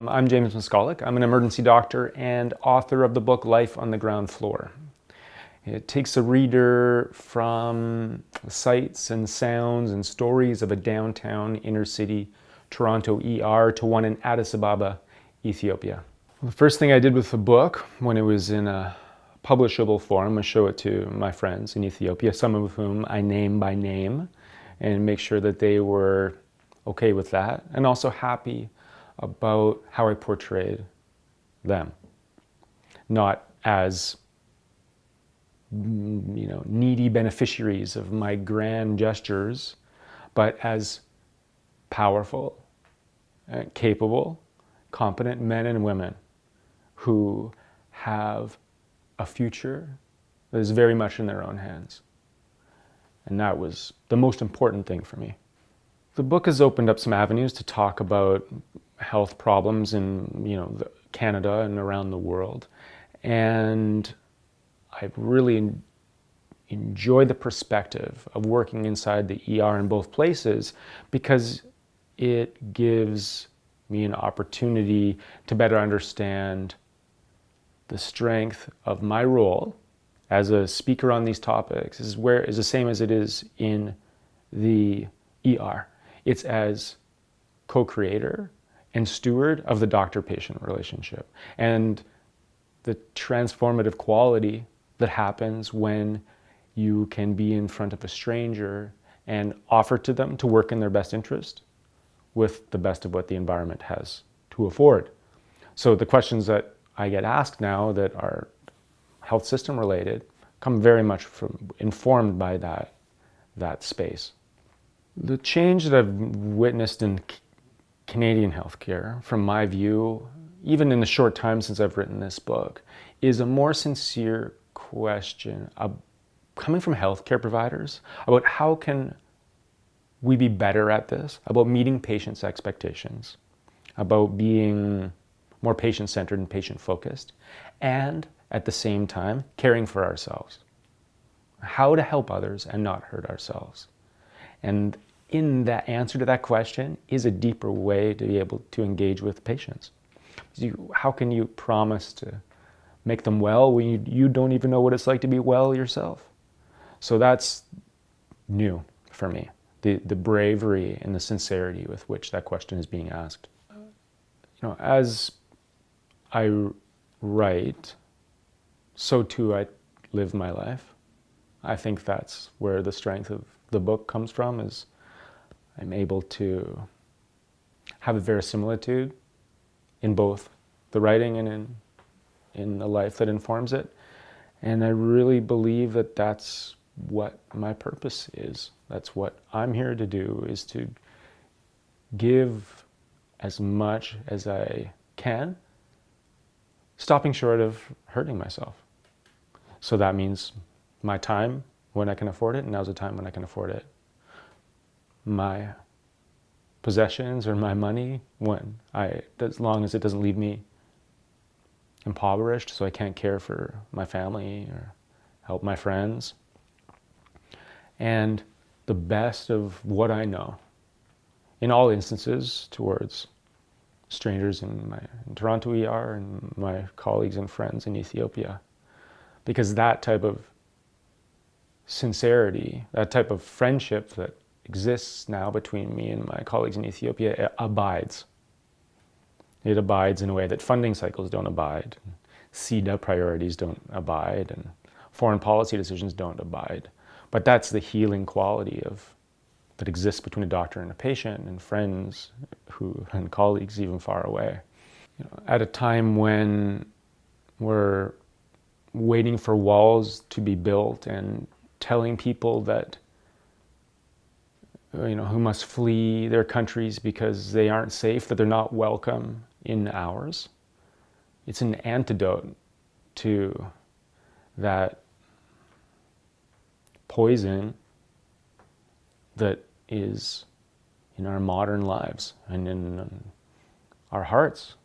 I'm James Maskalyk. I'm an emergency doctor and author of the book Life on the Ground Floor. It takes a reader from sights and sounds and stories of a downtown inner city Toronto ER to one in Addis Ababa, Ethiopia. The first thing I did with the book when it was in a publishable form was show it to my friends in Ethiopia, some of whom I name by name, and make sure that they were okay with that and also happy about how I portrayed them. Not as, needy beneficiaries of my grand gestures, but as powerful, capable, competent men and women who have a future that is very much in their own hands. And that was the most important thing for me. The book has opened up some avenues to talk about health problems in Canada and around the world, and I really enjoy the perspective of working inside the ER in both places because it gives me an opportunity to better understand the strength of my role as a speaker on these topics is the same as it is in the ER. It's as co-creator and steward of the doctor-patient relationship and the transformative quality that happens when you can be in front of a stranger and offer to them to work in their best interest with the best of what the environment has to afford. So the questions that I get asked now that are health system related come very much informed by that space. The change that I've witnessed in Canadian healthcare, from my view, even in the short time since I've written this book, is a more sincere question coming from healthcare providers about how can we be better at this, about meeting patients' expectations, about being more patient-centered and patient-focused, and at the same time, caring for ourselves. How to help others and not hurt ourselves. And in that answer to that question is a deeper way to be able to engage with patients. How can you promise to make them well when you don't even know what it's like to be well yourself? So that's new for me, the bravery and the sincerity with which that question is being asked. As I write, so too I live my life. I think that's where the strength of the book comes from, is I'm able to have a verisimilitude in both the writing and in the life that informs it. And I really believe that that's what my purpose is. That's what I'm here to do, is to give as much as I can, stopping short of hurting myself. So that means my time when I can afford it, and now's the time when I can afford it. My possessions or my money as long as it doesn't leave me impoverished so I can't care for my family or help my friends. And the best of what I know, in all instances, towards strangers in Toronto ER and my colleagues and friends in Ethiopia. Because that type of sincerity, that type of friendship that exists now between me and my colleagues in Ethiopia abides. It abides in a way that funding cycles don't abide, CEDA priorities don't abide, and foreign policy decisions don't abide. But that's the healing quality that exists between a doctor and a patient, and friends and colleagues even far away. At a time when we're waiting for walls to be built and telling people that who must flee their countries because they aren't safe, that they're not welcome in ours. It's an antidote to that poison that is in our modern lives and in our hearts.